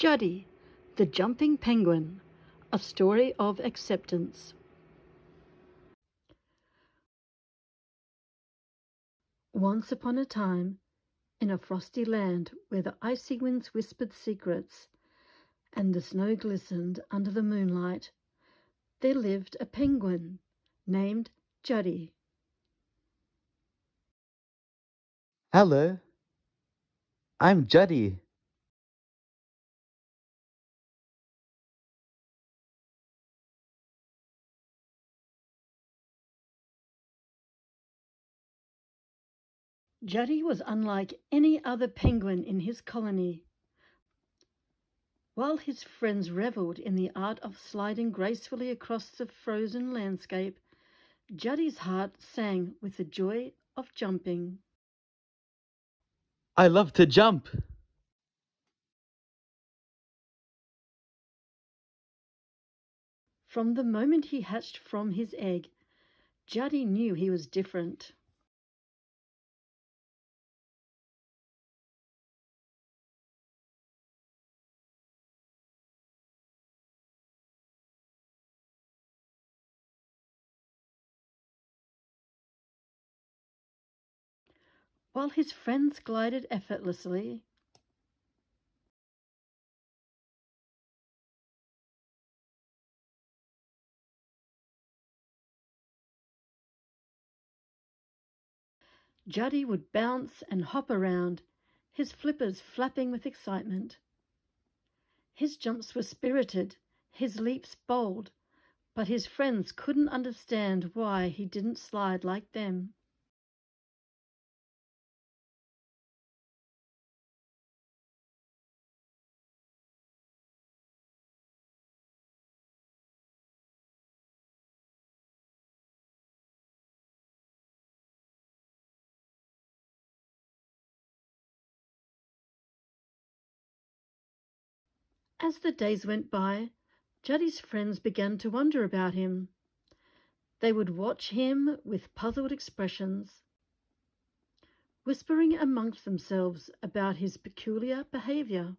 Juddy, the Jumping Penguin, a story of acceptance. Once upon a time, in a frosty land where the icy winds whispered secrets and the snow glistened under the moonlight, there lived a penguin named Juddy. Hello, I'm Juddy. Juddy was unlike any other penguin in his colony. While his friends revelled in the art of sliding gracefully across the frozen landscape, Juddy's heart sang with the joy of jumping. I love to jump. From the moment he hatched from his egg, Juddy knew he was different. While his friends glided effortlessly, Juddy would bounce and hop around, his flippers flapping with excitement. His jumps were spirited, his leaps bold, but his friends couldn't understand why he didn't slide like them. As the days went by, Juddy's friends began to wonder about him. They would watch him with puzzled expressions, whispering amongst themselves about his peculiar behavior.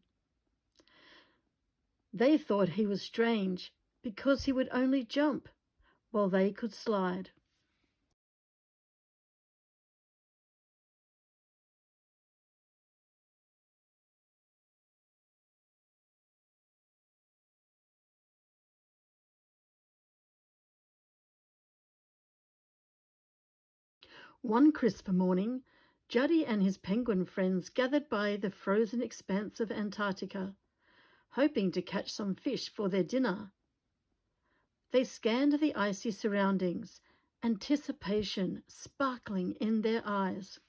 They thought he was strange because he would only jump while they could slide. One crisp morning, Juddy and his penguin friends gathered by the frozen expanse of Antarctica, hoping to catch some fish for their dinner. They scanned the icy surroundings, anticipation sparkling in their eyes.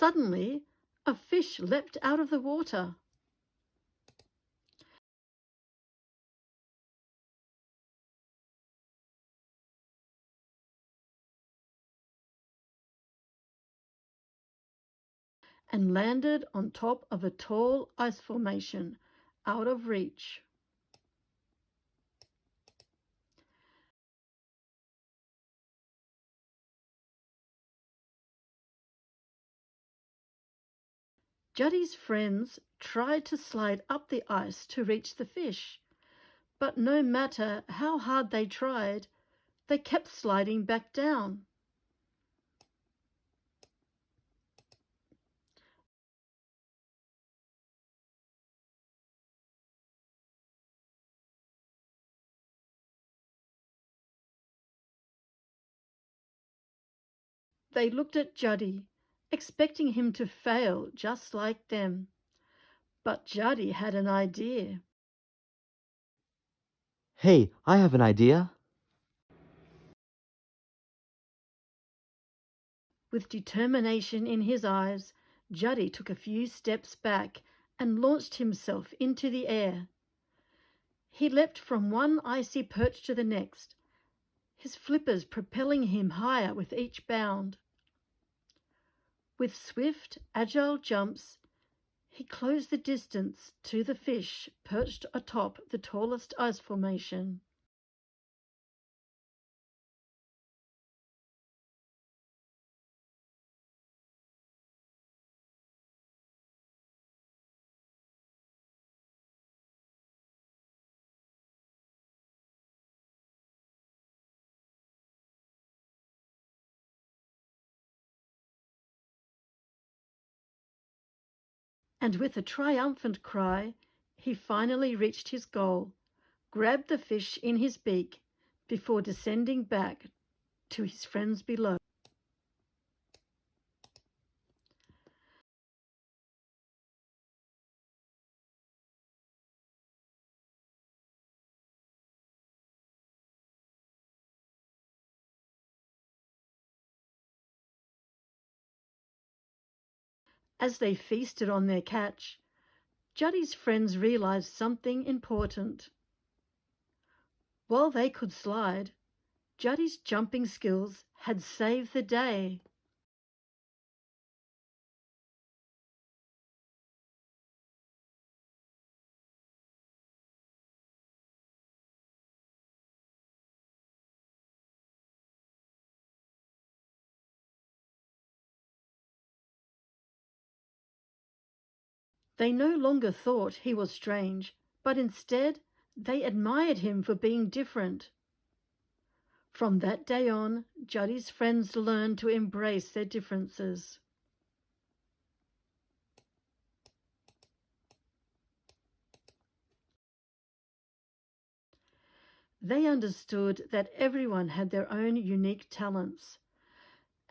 Suddenly, a fish leapt out of the water. And landed on top of a tall ice formation out of reach. Juddy's friends tried to slide up the ice to reach the fish, but no matter how hard they tried, they kept sliding back down. They looked at Juddy, expecting him to fail just like them. But Juddy had an idea. Hey, I have an idea. With determination in his eyes, Juddy took a few steps back and launched himself into the air. He leapt from one icy perch to the next, his flippers propelling him higher with each bound. With swift, agile jumps, he closed the distance to the fish perched atop the tallest ice formation. And with a triumphant cry, he finally reached his goal, grabbed the fish in his beak before descending back to his friends below. As they feasted on their catch, Juddy's friends realized something important. While they could slide, Juddy's jumping skills had saved the day. They no longer thought he was strange, but instead they admired him for being different. From that day on, Juddy's friends learned to embrace their differences. They understood that everyone had their own unique talents,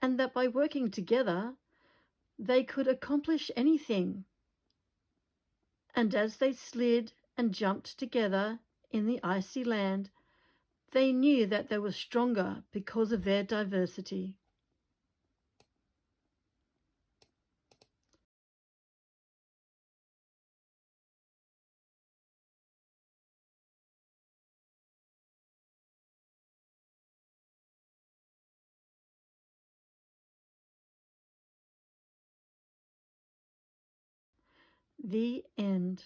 and that by working together, they could accomplish anything. And as they slid and jumped together in the icy land, they knew that they were stronger because of their diversity. The end.